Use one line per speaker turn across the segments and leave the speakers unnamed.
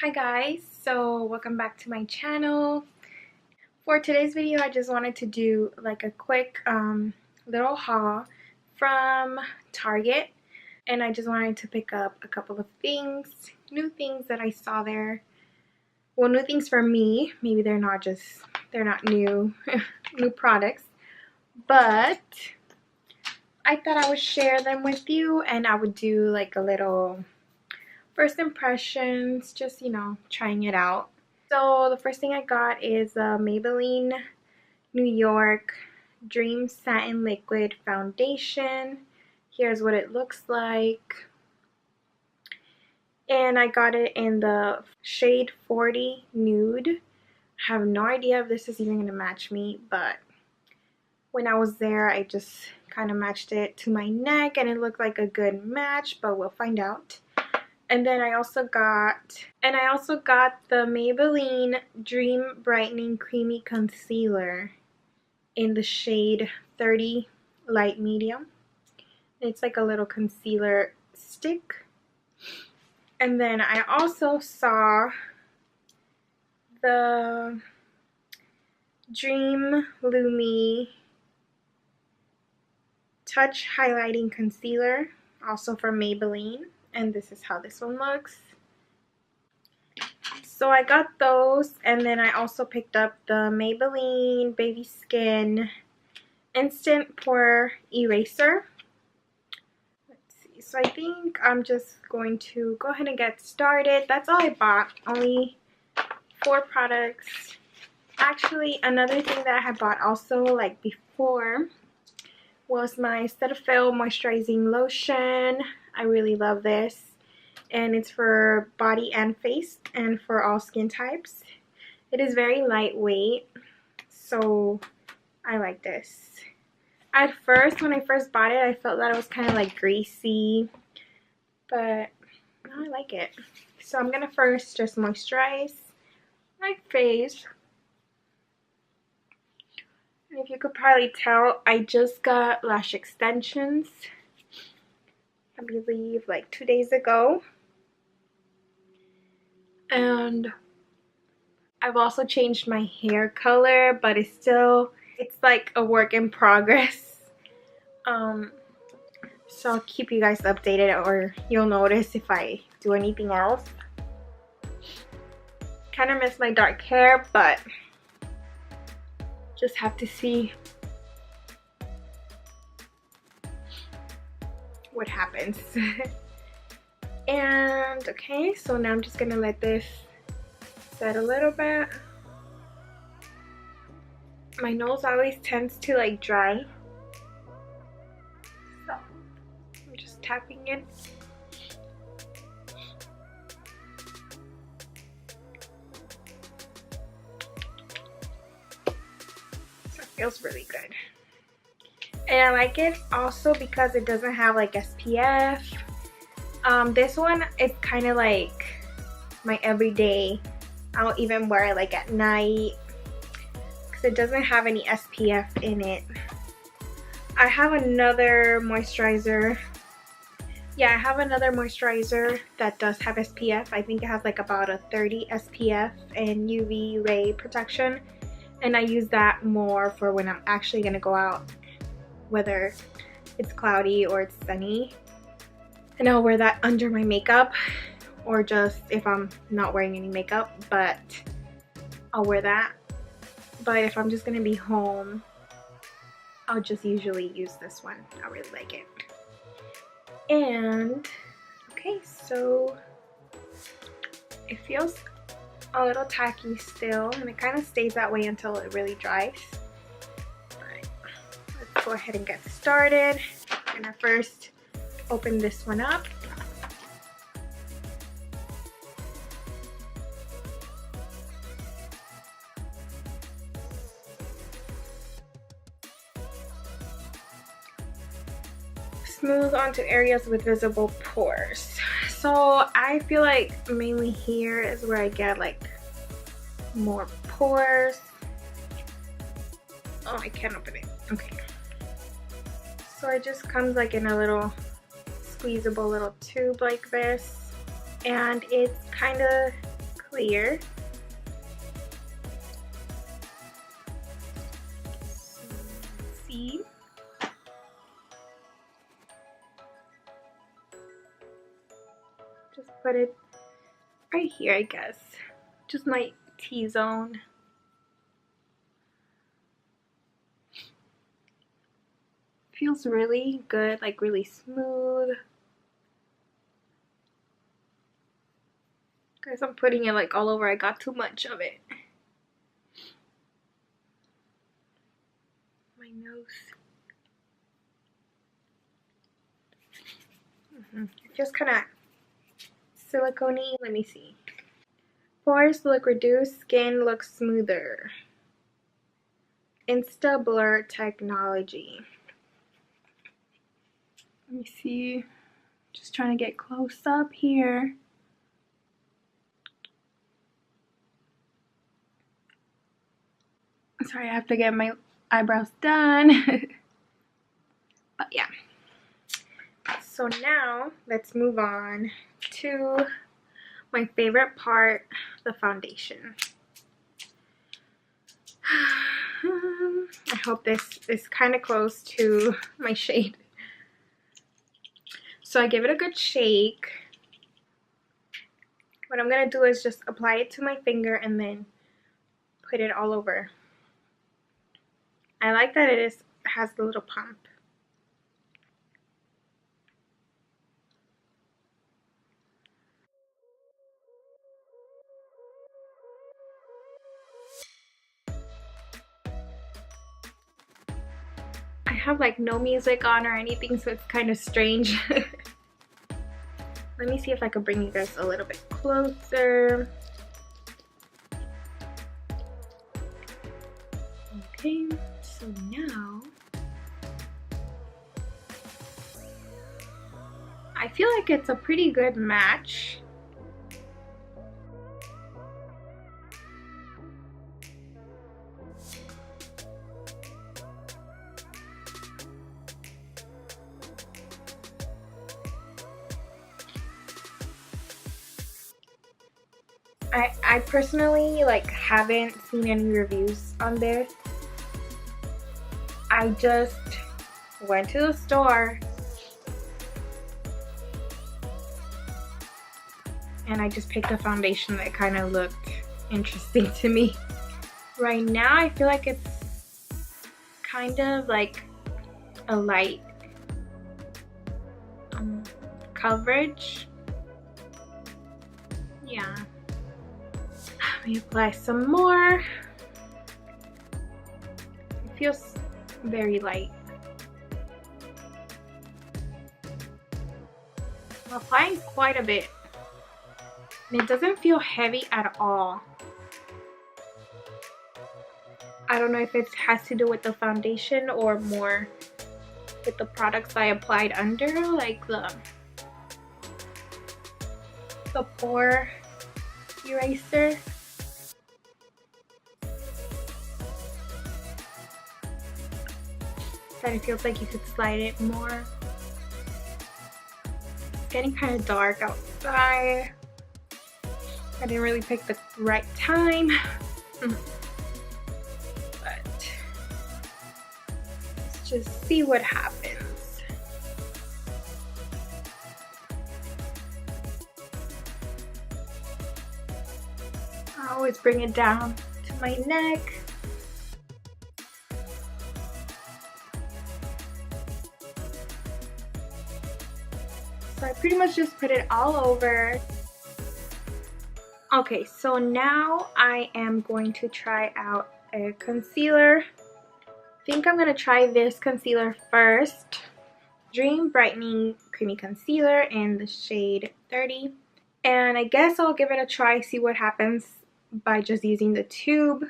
Hi guys, so welcome back to my channel. For today's video I just wanted to do like a quick little haul from Target, and I just wanted to pick up a couple of things, new things that I saw there. Well, new things for me. Maybe they're not new new products, but I thought I would share them with you and I would do like a little first impressions, just trying it out. So the first thing I got is a Maybelline New York Dream Satin Liquid Foundation. Here's what it looks like, and I got it in the shade 40 Nude. I have no idea if this is even gonna match me, but when I was there I just kind of matched it to my neck and it looked like a good match, but we'll find out. And then I also got the Maybelline Dream Brightening Creamy Concealer in the shade 30 Light Medium. It's like a little concealer stick. And then I also saw the Dream Lumi Touch Highlighting Concealer, also from Maybelline. And this is how this one looks. So I got those, and then I also picked up the Maybelline Baby Skin Instant Pore Eraser. Let's see. So I think I'm just going to go ahead and get started. That's all I bought. Only 4 products. Actually, another thing that I had bought also like before was my Cetaphil Moisturizing Lotion. I really love this, and it's for body and face and for all skin types. It is very lightweight, so I like this. At first, when I first bought it, I felt that it was kind of like greasy, but I like it. So I'm gonna first just moisturize my face. And if you could probably tell, I just got lash extensions, I believe like 2 days ago. And I've also changed my hair color, but it's like a work in progress. So I'll keep you guys updated, or you'll notice if I do anything else. Kind of miss my dark hair, but just have to see what happens. And okay, so now I'm just gonna let this set a little bit. My nose always tends to like dry, so I'm just tapping it. So it feels really good. And I like it also because it doesn't have like SPF. This one is kind of like my everyday. I'll even wear it like at night because it doesn't have any SPF in it. I have another moisturizer. Yeah, I have another moisturizer that does have SPF. I think it has like about a 30 SPF and UV ray protection. And I use that more for when I'm actually gonna go out, whether it's cloudy or it's sunny. And I'll wear that under my makeup, or just if I'm not wearing any makeup, but I'll wear that. But if I'm just gonna be home, I'll just usually use this one. I really like it. And okay, so it feels a little tacky still, and it kind of stays that way until it really dries. But let's go ahead and get started. I'm gonna first open this one up. Smooth onto areas with visible pores. So I feel like mainly here is where I get like more pores. Oh, I can't open it. Okay. So it just comes like in a little squeezable little tube like this, and it's kind of clear. See? Just put it right here, I guess. Just my T-zone. Feels really good, like really smooth. Guys, I'm putting it like all over. I got too much of it. My nose. Just kind of silicone-y. Let me see. Pores look reduced, skin looks smoother. Insta blur technology. Let me see. Just trying to get close up here. Sorry, I have to get my eyebrows done. But yeah. So now let's move on to my favorite part, the foundation. I hope this is kind of close to my shade. So I give it a good shake. What I'm going to do is just apply it to my finger and then put it all over. I like that it has a little pump. I have like no music on or anything, so it's kind of strange. Let me see if I could bring you guys a little bit closer. Okay, so now I feel like it's a pretty good match. I personally like haven't seen any reviews on this. I just went to the store and I just picked a foundation that kind of looked interesting to me. Right now I feel like it's kind of like a light coverage. Yeah. Let me apply some more. It feels very light. I'm applying quite a bit. And it doesn't feel heavy at all. I don't know if it has to do with the foundation or more with the products I applied under, like the pore eraser. That it feels like you could slide it more. It's getting kind of dark outside. I didn't really pick the right time. But let's just see what happens. I always bring it down to my neck. So I pretty much just put it all over. Okay, so now I am going to try out a concealer. I think I'm going to try this concealer first. Dream Brightening Creamy Concealer in the shade 30. And I guess I'll give it a try, see what happens by just using the tube.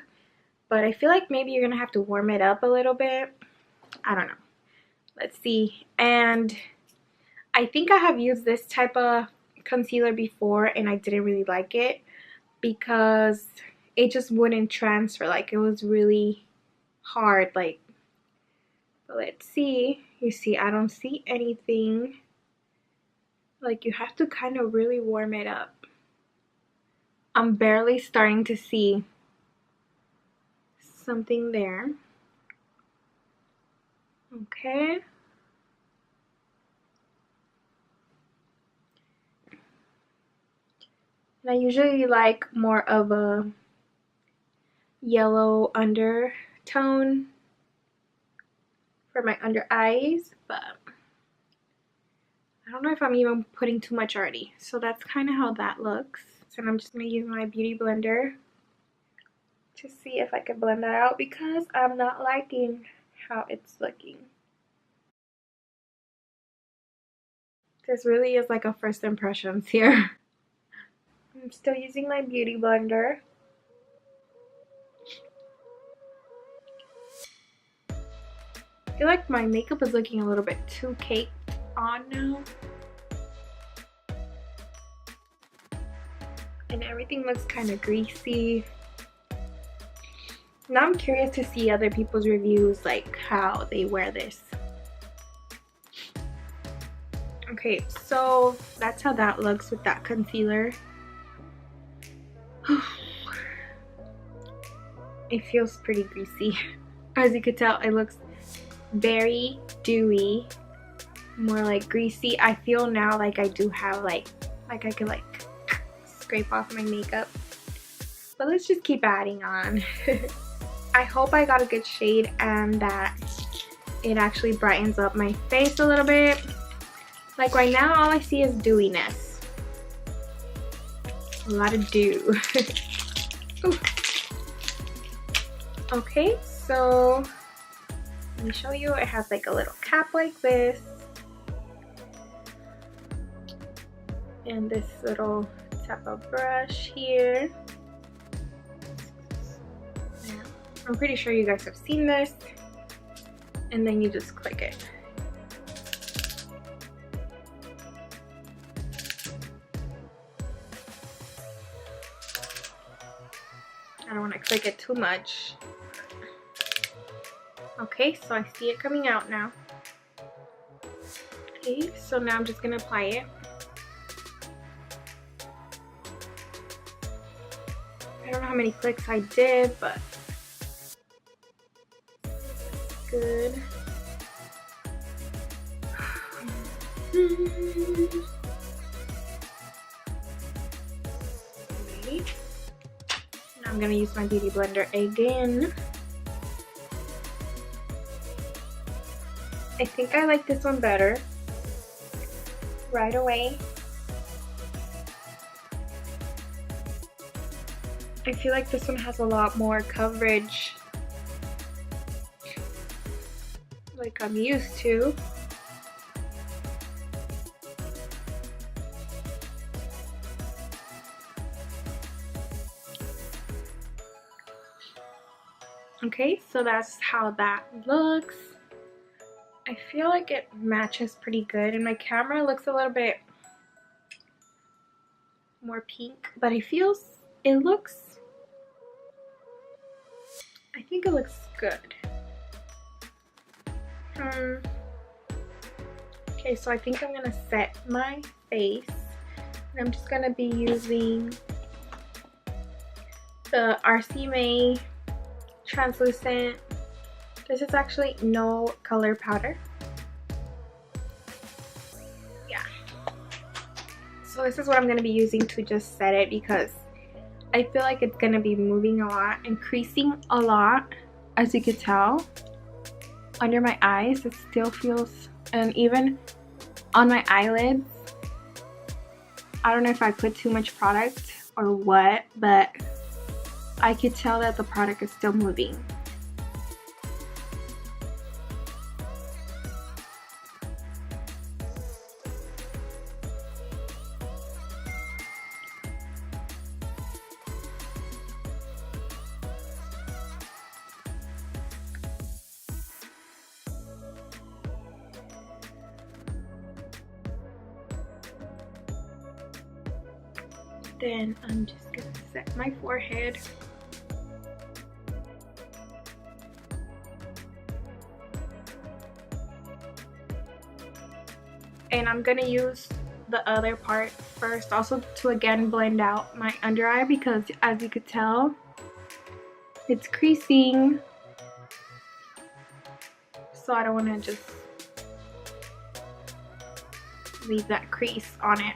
But I feel like maybe you're going to have to warm it up a little bit. I don't know. Let's see. And I think I have used this type of concealer before and I didn't really like it because it just wouldn't transfer. Like, it was really hard. Like, but let's see. You see, I don't see anything. Like, you have to kind of really warm it up. I'm barely starting to see something there. Okay. And I usually like more of a yellow undertone for my under eyes, but I don't know if I'm even putting too much already. So that's kind of how that looks. And I'm just going to use my beauty blender to see if I can blend that out because I'm not liking how it's looking. This really is like a first impressions here. I'm still using my beauty blender. I feel like my makeup is looking a little bit too caked on now. And everything looks kind of greasy. Now I'm curious to see other people's reviews, like how they wear this. Okay, so that's how that looks with that concealer. It feels pretty greasy. As you could tell, it looks very dewy, more like greasy. I feel now like I do have like I could like scrape off my makeup. But let's just keep adding on. I hope I got a good shade and that it actually brightens up my face a little bit. Like right now, all I see is dewiness. A lot of dew. Okay, so let me show you. It has like a little cap like this. And this little type of brush here. I'm pretty sure you guys have seen this. And then you just click it. I don't want to click it too much. Okay, so I see it coming out now. Okay, so now I'm just going to apply it. I don't know how many clicks I did, but good. Wait. Now I'm gonna use my beauty blender again. I think I like this one better. Right away. I feel like this one has a lot more coverage, like I'm used to. Okay, so that's how that looks. I feel like it matches pretty good, and my camera looks a little bit more pink, but I think it looks good. Okay, so I think I'm gonna set my face, and I'm just gonna be using the RC translucent. This is actually no color powder. Yeah. So this is what I'm gonna be using to just set it because I feel like it's gonna be moving a lot and creasing a lot, as you could tell. Under my eyes, it still feels, and even on my eyelids, I don't know if I put too much product or what, but I could tell that the product is still moving. Then I'm just gonna set my forehead. And I'm gonna use the other part first, also to again blend out my under eye, because as you could tell, it's creasing. So I don't want to just leave that crease on it,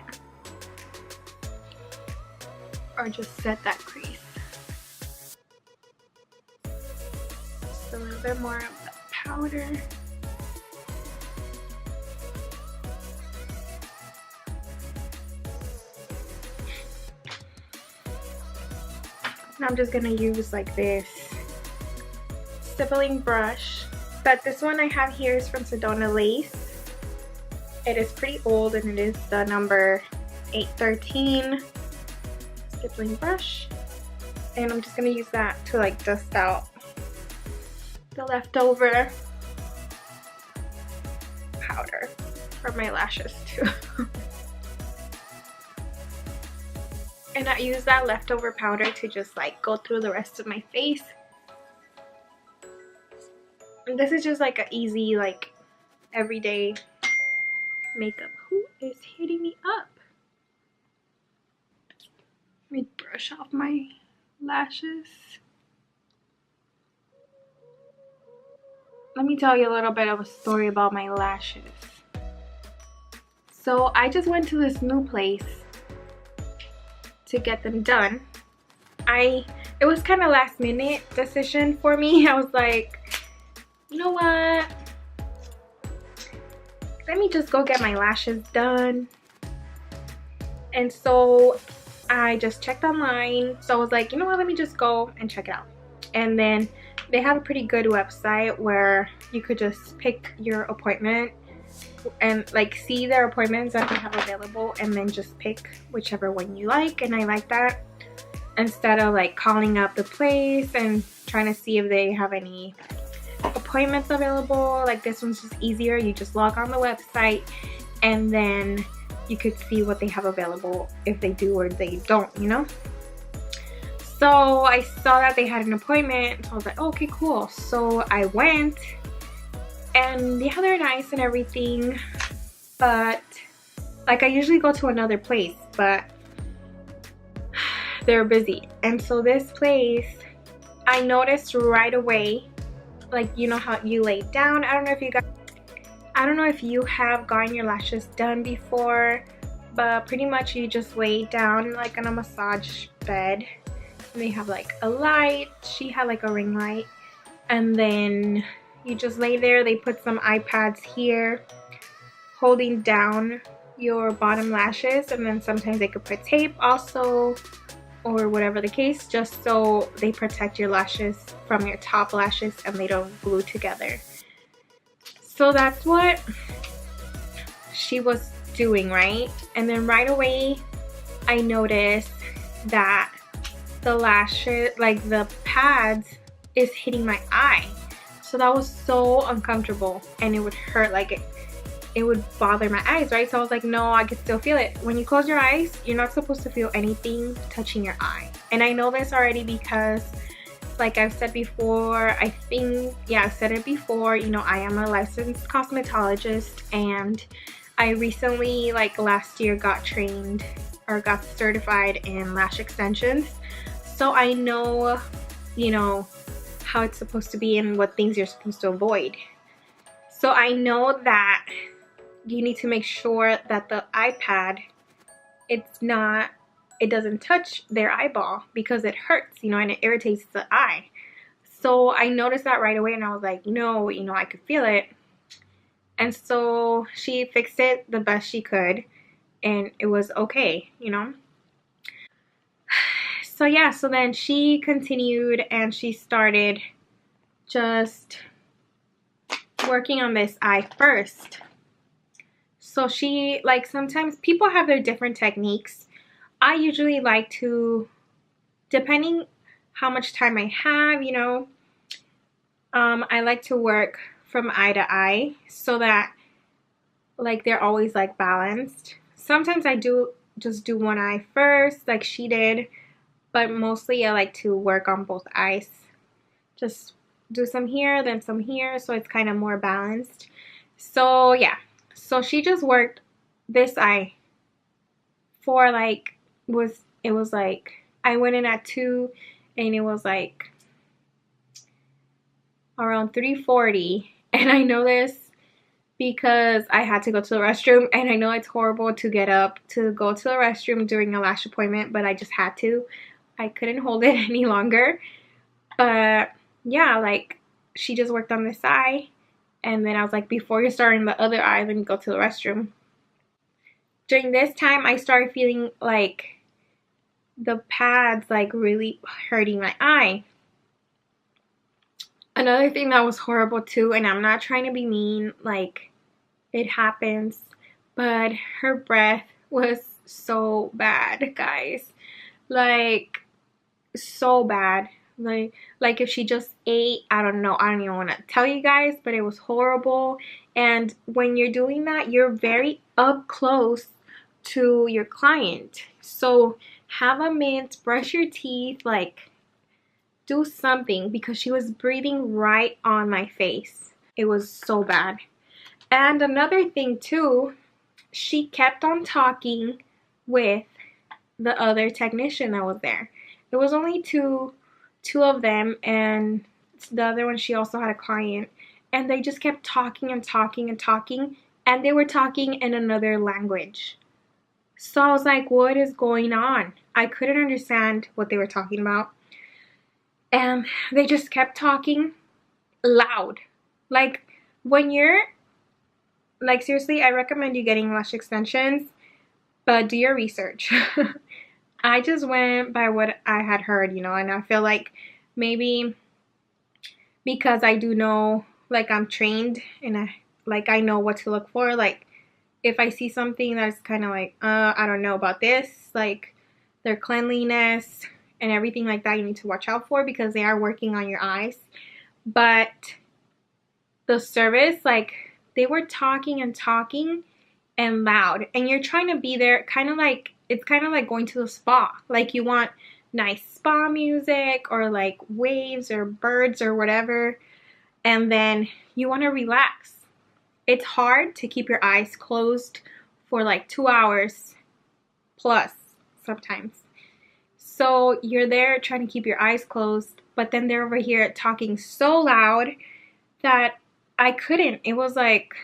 or just set that crease. Just a little bit more of the powder. And I'm just gonna use like this stippling brush. But this one I have here is from Sedona Lace. It is pretty old, and it is the number 813 stippling brush. And I'm just gonna use that to like dust out the leftover powder from my lashes too. And I use that leftover powder to just like go through the rest of my face. And this is just like an easy, like everyday makeup. Who is hitting me up? Let me brush off my lashes. Let me tell you a little bit of a story about my lashes. So I just went to this new place to get them done. It was kind of last minute decision for me. I was like, you know what? Let me just go get my lashes done. And so I just checked online. So I was like, you know what? Let me just go and check it out. And then they have a pretty good website where you could just pick your appointment and like see their appointments that they have available, and then just pick whichever one you like. And I like that, instead of like calling up the place and trying to see if they have any appointments available. Like this one's just easier. You just log on the website and then you could see what they have available, if they do or they don't, you know. So I saw that they had an appointment, so I was like, okay, cool. So I went, and yeah, they're nice and everything, but like I usually go to another place, but they're busy. And so this place, I noticed right away, like, you know how you lay down. I don't know if you have gotten your lashes done before, but pretty much you just lay down like on a massage bed. And they have like a light. She had like a ring light, and then you just lay there. They put some iPads here holding down your bottom lashes, and then sometimes they could put tape also, or whatever the case, just so they protect your lashes from your top lashes and they don't glue together. So that's what she was doing, right? And then right away I noticed that the lashes, like the pads, is hitting my eye. So that was so uncomfortable, and it would hurt, like it would bother my eyes, right? So I was like, no, I could still feel it. When you close your eyes, you're not supposed to feel anything touching your eye. And I know this already because, like I've said before, I think, yeah, I've said it before, you know, I am a licensed cosmetologist, and I recently, like last year, got trained or got certified in lash extensions. So I know, you know, how it's supposed to be and what things you're supposed to avoid. So I know that you need to make sure that the iPad, it doesn't touch their eyeball, because it hurts, you know, and it irritates the eye. So I noticed that right away, and I was like, no, you know, I could feel it. And so she fixed it the best she could, and it was okay, you know. So yeah, so then she continued and she started just working on this eye first. So she, like, sometimes people have their different techniques. I usually like to, depending how much time I have, you know, I like to work from eye to eye so that, like, they're always like balanced. Sometimes I do just do one eye first, like she did, but mostly I like to work on both eyes. Just do some here, then some here, so it's kind of more balanced. So yeah, so she just worked this eye for like it was like I went in at 2 and it was like around 3:40, and I know this because I had to go to the restroom, and I know it's horrible to get up to go to the restroom during a lash appointment, but I just had to. I couldn't hold it any longer. But yeah, like she just worked on this eye, and then I was like, before you're starting the other eye, let me go to the restroom. During this time, I started feeling like the pads like really hurting my eye. Another thing that was horrible too, and I'm not trying to be mean, like it happens, but her breath was so bad, guys. Like so bad. Like if she just ate, I don't know, I don't even want to tell you guys, but it was horrible. And when you're doing that, you're very up close to your client. So have a mint, brush your teeth, like do something, because she was breathing right on my face. It was so bad. And another thing too, she kept on talking with the other technician that was there. It was only two of them, and the other one, she also had a client, and they just kept talking and talking and talking, and they were talking in another language. So I was like, what is going on? I couldn't understand what they were talking about. And they just kept talking loud. Like when you're like, seriously, I recommend you getting lash extensions, but do your research. I just went by what I had heard, you know, and I feel like maybe because I do know, like I'm trained and I know what to look for. Like if I see something that's kind of like, I don't know about this, like their cleanliness and everything like that, you need to watch out for, because they are working on your eyes. But the service, like they were talking and talking and loud, and you're trying to be there, kind of like, it's kind of like going to the spa. Like you want nice spa music or like waves or birds or whatever, and then you want to relax. It's hard to keep your eyes closed for like 2 hours plus sometimes. So you're there trying to keep your eyes closed, but then they're over here talking so loud that I couldn't. It was like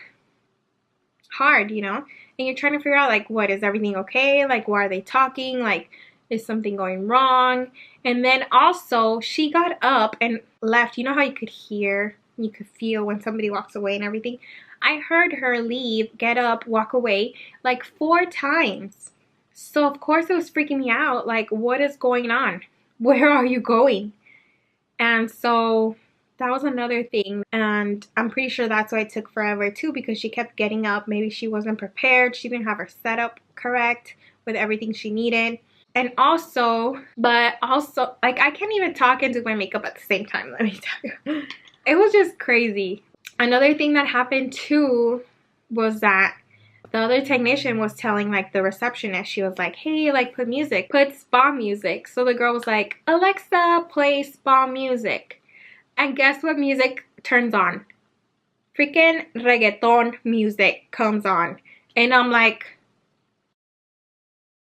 hard, you know? And you're trying to figure out like, what, is everything okay? Like, why are they talking? Like, is something going wrong? And then also she got up and left. You know how you could hear, you could feel when somebody walks away and everything? I heard her leave, get up, walk away like 4 times. So of course it was freaking me out. Like, what is going on? Where are you going? And so that was another thing. And I'm pretty sure that's why it took forever too, because she kept getting up. Maybe she wasn't prepared. She didn't have her setup correct with everything she needed. And also, like I can't even talk and do my makeup at the same time, let me tell you. It was just crazy. Another thing that happened too was that the other technician was telling like the receptionist, she was like, hey, like put music, put spa music. So the girl was like, Alexa, play spa music. And guess what music turns on? Freaking reggaeton music comes on. And I'm like,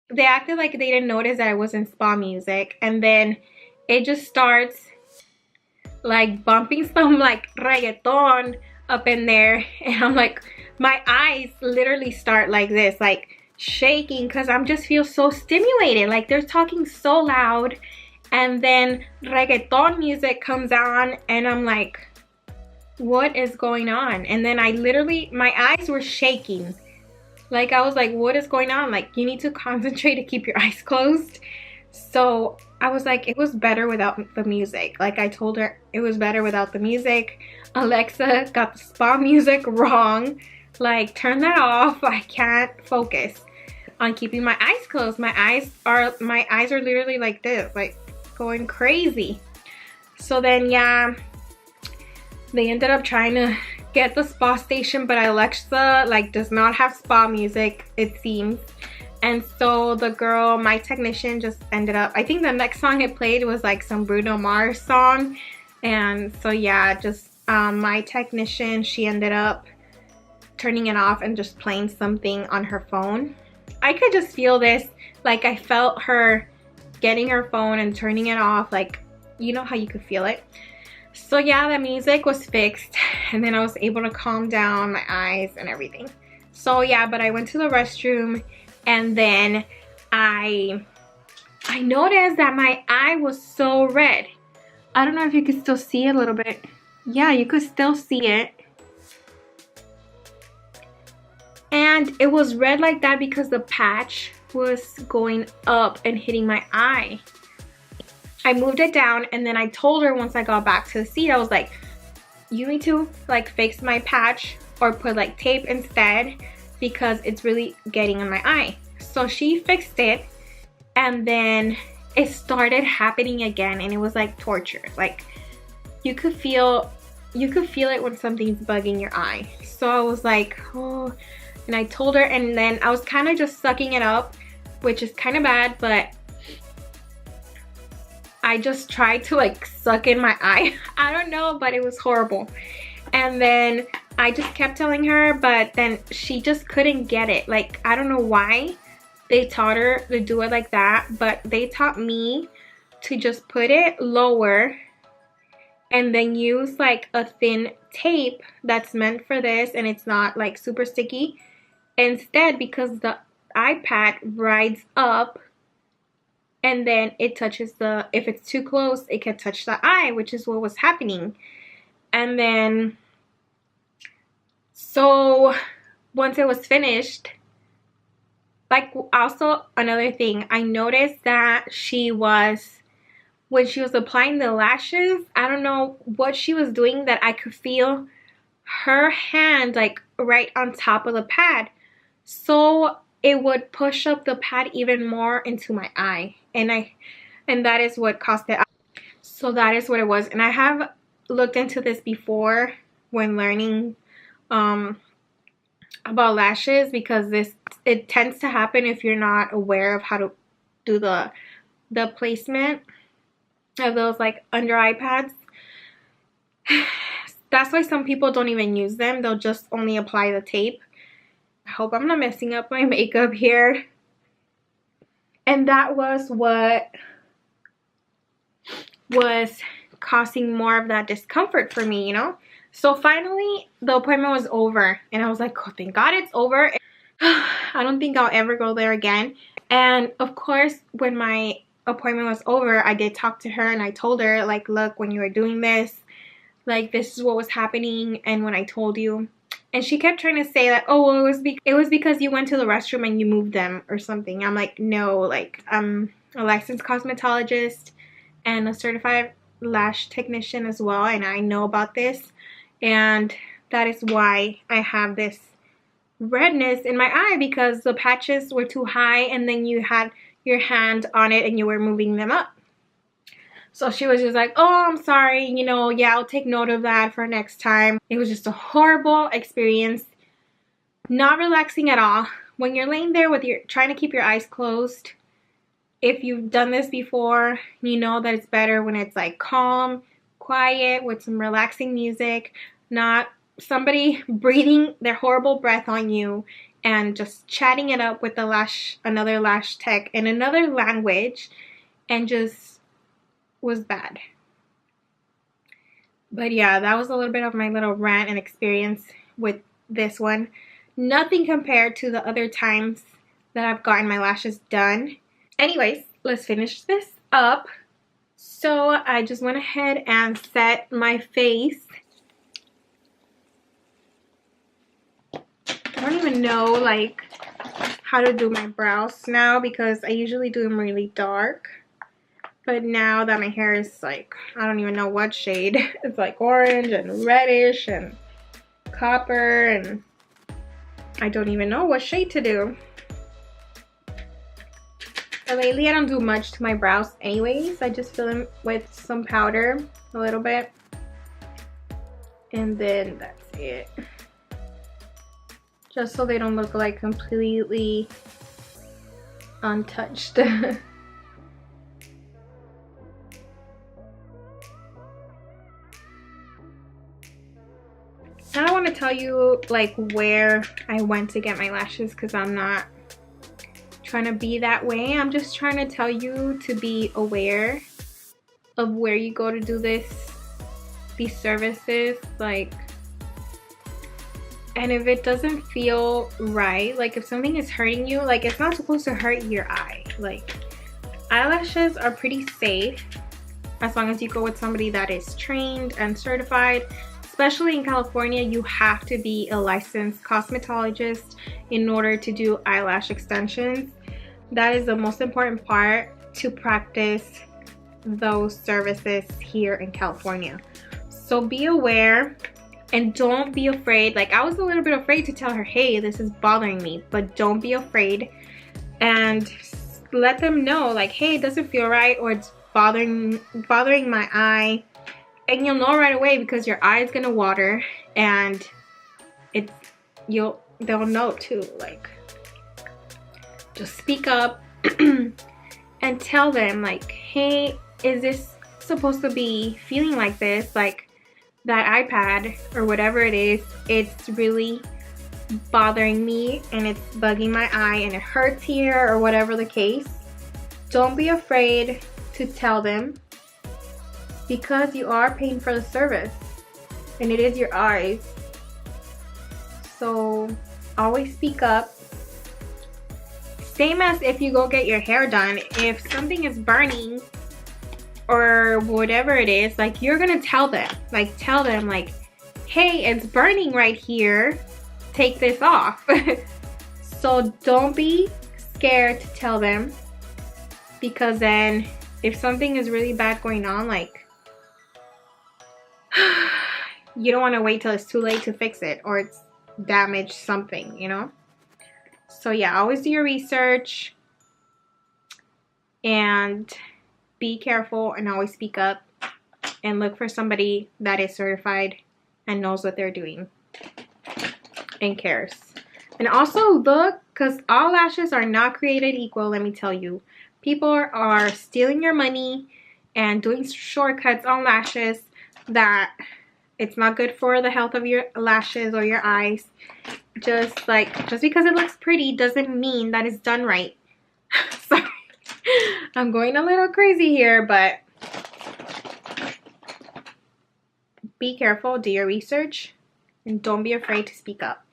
they acted like they didn't notice that I was in spa music. And then it just starts like bumping some like reggaeton up in there, and I'm like, my eyes literally start like this, like shaking, because I'm just feel so stimulated. Like they're talking so loud, and then reggaeton music comes on, and I'm like, what is going on? And then I literally, my eyes were shaking. Like I was like, what is going on? Like you need to concentrate to keep your eyes closed. So I was like, it was better without the music. Like I told her it was better without the music. Alexa got the spa music wrong. Like turn that off. I can't focus on keeping my eyes closed. My eyes are literally like this, like going crazy. So then yeah, they ended up trying to get the spa station, but Alexa like does not have spa music, it seems. And so the girl, my technician, just ended up, I think the next song it played was like some Bruno Mars song. And so yeah, just my technician, she ended up turning it off and just playing something on her phone. I could just feel this. Like I felt her getting her phone and turning it off. Like, you know how you could feel it. So yeah, the music was fixed and then I was able to calm down my eyes and everything. So yeah, but I went to the restroom and then I noticed that my eye was so red. I don't know if you can still see it a little bit. Yeah, you could still see it. And it was red like that because the patch was going up and hitting my eye. I moved it down and then I told her once I got back to the seat, I was like, you need to like fix my patch or put like tape instead because it's really getting in my eye. So she fixed it and then it started happening again and it was like torture. Like you could feel it when something's bugging your eye. So I was like, oh, and I told her and then I was kind of just sucking it up, which is kind of bad, but I just tried to like suck in my eye. I don't know, but it was horrible. And then I just kept telling her, but then she just couldn't get it. Like, I don't know why they taught her to do it like that, but they taught me to just put it lower and then use like a thin tape that's meant for this and it's not like super sticky. Instead, because the iPad rides up and then it touches the, if it's too close, it can touch the eye, which is what was happening. And then, so once it was finished, like also another thing, I noticed that she was, when she was applying the lashes, I don't know what she was doing that I could feel her hand like right on top of the pad. So it would push up the pad even more into my eye. And that is what caused it. So that is what it was. And I have looked into this before when learning about lashes because it tends to happen if you're not aware of how to do the placement of those like under eye pads. That's why some people don't even use them. They'll just only apply the tape. I hope I'm not messing up my makeup here. And that was what was causing more of that discomfort for me, you know? So finally, the appointment was over. And I was like, oh, thank God it's over. I don't think I'll ever go there again. And of course, when my appointment was over, I did talk to her and I told her, like, look, when you were doing this, like, this is what was happening. And when I told you. And she kept trying to say that, oh, well, it was because you went to the restroom and you moved them or something. I'm like, no, like, I'm a licensed cosmetologist and a certified lash technician as well. And I know about this. And that is why I have this redness in my eye because the patches were too high and then you had your hand on it and you were moving them up. So she was just like, oh, I'm sorry, you know, yeah, I'll take note of that for next time. It was just a horrible experience. Not relaxing at all. When you're laying there with trying to keep your eyes closed, if you've done this before, you know that it's better when it's like calm, quiet, with some relaxing music, not somebody breathing their horrible breath on you and just chatting it up with another lash tech in another language, and just was bad. But yeah, that was a little bit of my little rant and experience with this one. Nothing compared to the other times that I've gotten my lashes done. Anyways, let's finish this up. So I just went ahead and set my face. I don't even know like how to do my brows now because I usually do them really dark. But now that my hair is like, I don't even know what shade. It's like orange and reddish and copper and I don't even know what shade to do. But lately I don't do much to my brows anyways. I just fill them with some powder a little bit. And then that's it. Just so they don't look like completely untouched. I don't want to tell you like where I went to get my lashes because I'm not trying to be that way. I'm just trying to tell you to be aware of where you go to do these services, like, and if it doesn't feel right, like if something is hurting you, like it's not supposed to hurt your eye. Like, eyelashes are pretty safe as long as you go with somebody that is trained and certified. Especially in California, you have to be a licensed cosmetologist in order to do eyelash extensions. That is the most important part to practice those services here in California. So be aware and don't be afraid. Like, I was a little bit afraid to tell her, hey, this is bothering me, but don't be afraid, and let them know, like, hey, it doesn't feel right, or it's bothering my eye. And you'll know right away because your eye is gonna water, and they'll know too. Like, just speak up and tell them, like, hey, is this supposed to be feeling like this? Like, that iPad or whatever it is, it's really bothering me and it's bugging my eye and it hurts here, or whatever the case. Don't be afraid to tell them, because you are paying for the service and it is your eyes. So always speak up. Same as if you go get your hair done, if something is burning or whatever it is, like, you're gonna tell them, like, hey, it's burning right here, take this off. So don't be scared to tell them, because then if something is really bad going on, like, you don't want to wait till it's too late to fix it, or it's damaged something, you know. So yeah, always do your research and be careful, and always speak up and look for somebody that is certified and knows what they're doing and cares. And also look, because all lashes are not created equal. Let me tell you, people are stealing your money and doing shortcuts on lashes that it's not good for the health of your lashes or your eyes. Just because it looks pretty doesn't mean that it's done right. Sorry, I'm going a little crazy here, but be careful, do your research, and don't be afraid to speak up.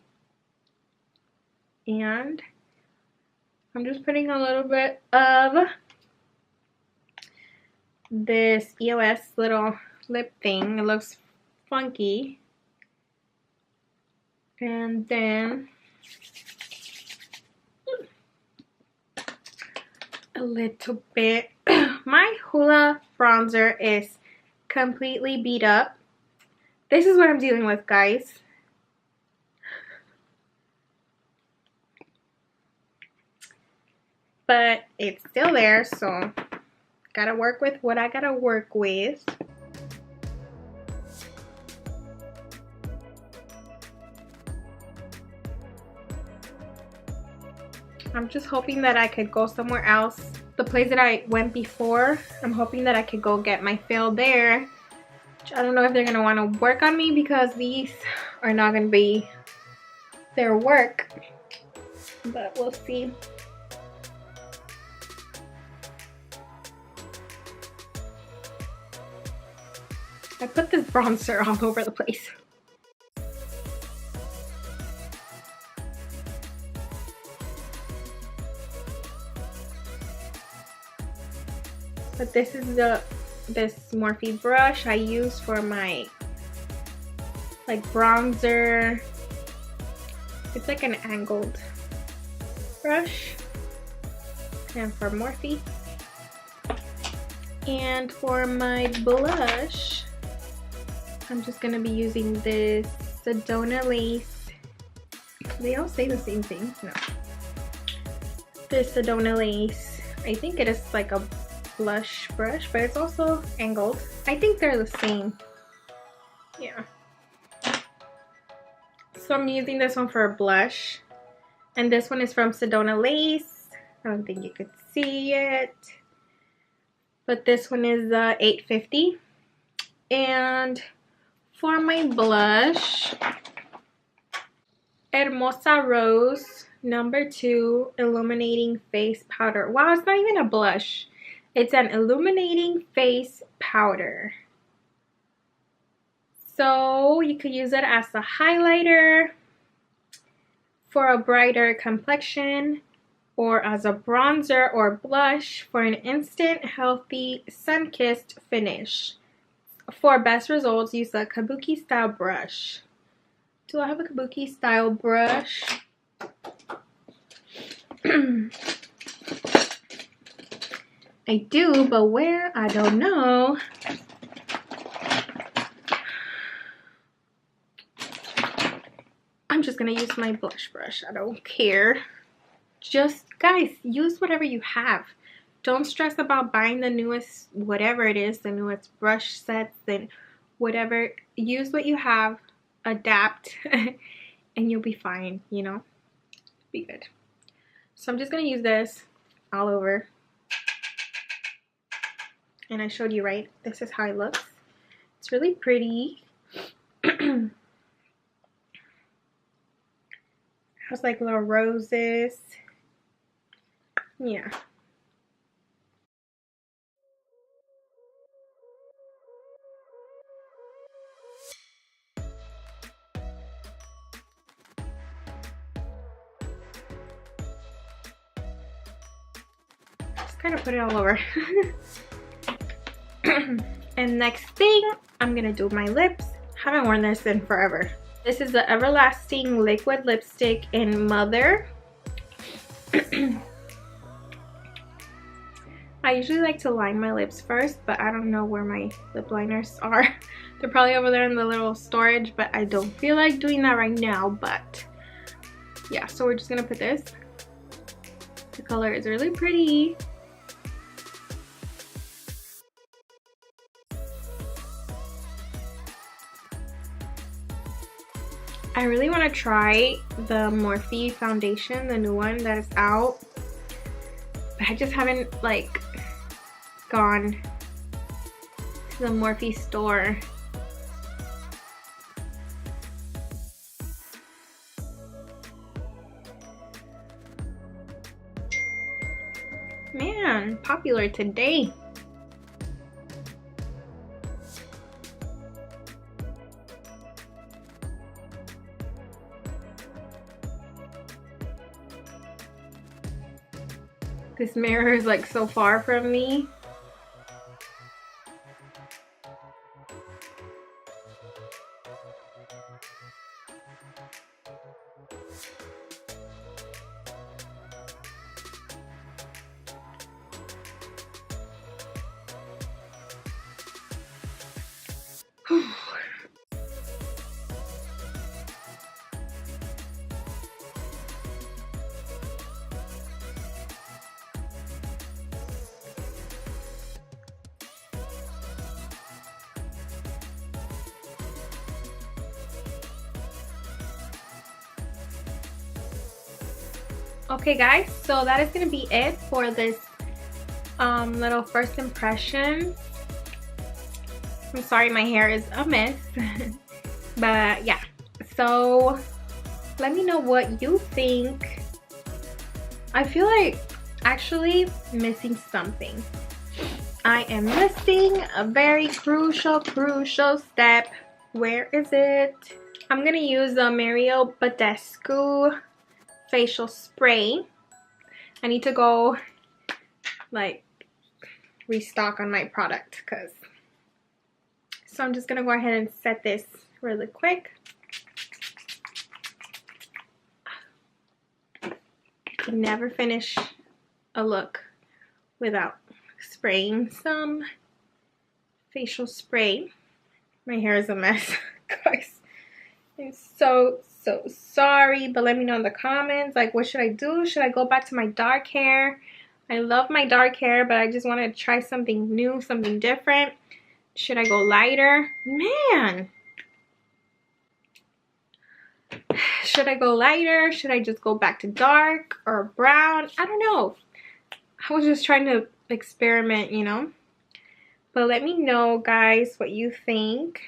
And I'm just putting a little bit of this EOS little lip thing. It looks funky. And then a little bit. My Hoola bronzer is completely beat up. This is what I'm dealing with, guys. But it's still there, so gotta work with what I gotta work with. I'm just hoping that I could go somewhere else. The place that I went before, I'm hoping that I could go get my fill there. I don't know if they're gonna want to work on me, because these are not gonna be their work, but we'll see. I put this bronzer all over the place. But this is this Morphe brush I use for my bronzer. It's like an angled brush. And for Morphe. And for my blush, I'm just gonna be using this Sedona Lace. They all say the same thing. No. This Sedona Lace. I think it is like a blush brush, but it's also angled. I think they're the same. Yeah. So I'm using this one for a blush. And this one is from Sedona Lace. I don't think you could see it. But this one is $8.50. And for my blush, Hermosa Rose. Number 2, illuminating face powder. Wow, it's not even a blush. It's an illuminating face powder. So you could use it as a highlighter for a brighter complexion, or as a bronzer or blush for an instant, healthy, sun-kissed finish. For best results, use a kabuki style brush. Do I have a kabuki style brush? I do, but where? I don't know. I'm just gonna use my blush brush. I don't care. Just, guys, use whatever you have. Don't stress about buying the newest, whatever it is, the newest brush sets and whatever. Use what you have, adapt, and you'll be fine, you know? Be good. So I'm just gonna use this all over. And I showed you, right? This is how it looks. It's really pretty. Has like little roses. Yeah. Just kind of put it all over. And next thing, I'm gonna do my lips. Haven't worn this in forever. This is the Everlasting Liquid Lipstick in Mother. I usually like to line my lips first, but I don't know where my lip liners are. They're probably over there in the little storage, but I don't feel like doing that right now. But yeah, so we're just gonna put this. The color is really pretty. I really want to try the Morphe foundation, the new one that is out. But I just haven't like gone to the Morphe store. Man, popular today. This mirror is like so far from me. Okay guys, so that is gonna be it for this little first impression. I'm sorry my hair is a mess. But yeah, so let me know what you think. I feel like actually missing something. I am missing a very crucial step. Where is it? I'm gonna use the Mario Badescu facial spray. I need to go like restock on my product because, so I'm just gonna go ahead and set this really quick. Can never finish a look without spraying some facial spray. My hair is a mess, guys. I'm so sorry, but let me know in the comments, like, what should I do? Should I go back to my dark hair? I love my dark hair, but I just want to try something new, something different. Should I go lighter? Man, should I go lighter? Should I just go back to dark or brown? I don't know. I was just trying to experiment, you know. But let me know, guys, what you think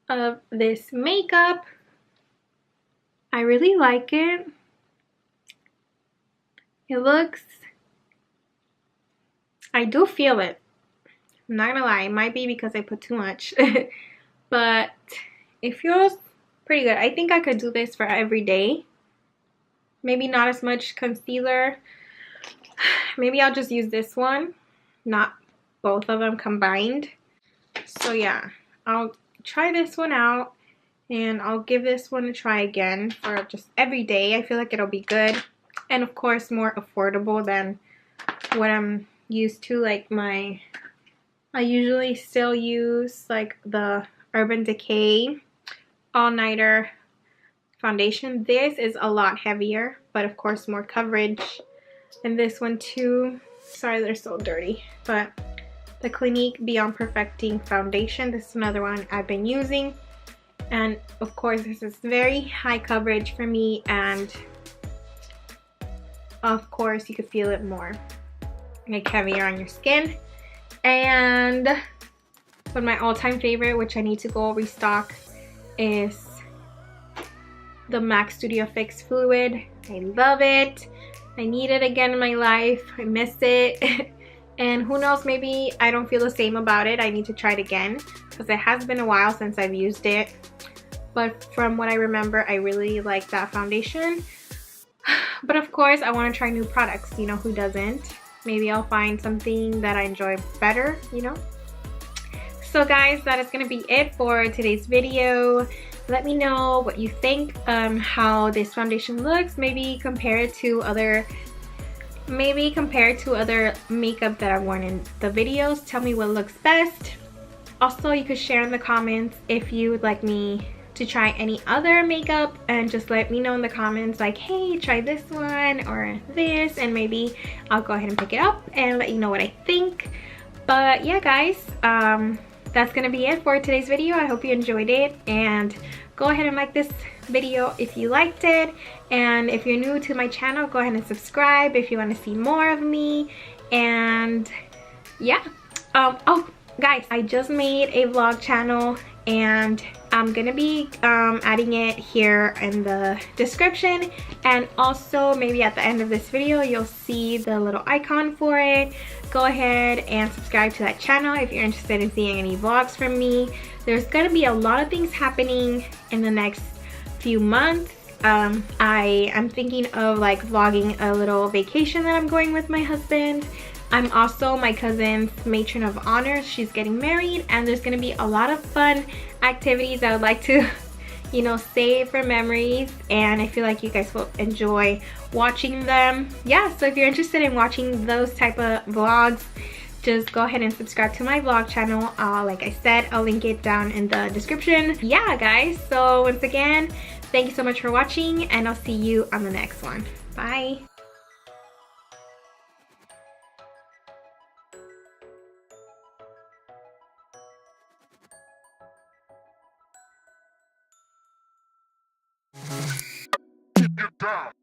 of this makeup. I really like it. It looks, I do feel it. I'm not gonna lie, it might be because I put too much. But it feels pretty good. I think I could do this for every day. Maybe not as much concealer. Maybe I'll just use this one, not both of them combined. So yeah, I'll try this one out and I'll give this one a try again for just every day. I feel like it'll be good, and of course more affordable than what I'm used to. Like I usually still use like the Urban Decay All Nighter foundation. This is a lot heavier, but of course more coverage. And this one too. Sorry, they're so dirty. But the Clinique Beyond Perfecting foundation. This is another one I've been using. And of course this is very high coverage for me, and of course you could feel it more like heavier on your skin. And but my all-time favorite, which I need to go restock, is the MAC Studio Fix Fluid. I love it. I need it again in my life. I miss it. And who knows, maybe I don't feel the same about it. I need to try it again because it has been a while since I've used it. But from what I remember, I really like that foundation. But of course, I want to try new products. You know, who doesn't? Maybe I'll find something that I enjoy better, you know? So guys, that is going to be it for today's video. Let me know what you think, how this foundation looks. Maybe compare it to other makeup that I've worn in the videos. Tell me what looks best. Also, you could share in the comments if you would like me to try any other makeup, and just let me know in the comments like, hey, try this one or this, and maybe I'll go ahead and pick it up and let you know what I think. But yeah guys, that's gonna be it for today's video. I hope you enjoyed it, and go ahead and like this video if you liked it. And if you're new to my channel, go ahead and subscribe if you want to see more of me. And yeah, oh guys, I just made a vlog channel, and I'm gonna be adding it here in the description, and also maybe at the end of this video you'll see the little icon for it. Go ahead and subscribe to that channel if you're interested in seeing any vlogs from me. There's gonna be a lot of things happening in the next few months. I am thinking of like vlogging a little vacation that I'm going with my husband. I'm also my cousin's matron of honor. She's getting married, and there's gonna be a lot of fun activities I would like to, you know, save for memories, and I feel like you guys will enjoy watching them. Yeah, so if you're interested in watching those type of vlogs, just go ahead and subscribe to my vlog channel. Like I said, I'll link it down in the description. Yeah guys, so once again, thank you so much for watching, and I'll see you on the next one. Bye.
Get down.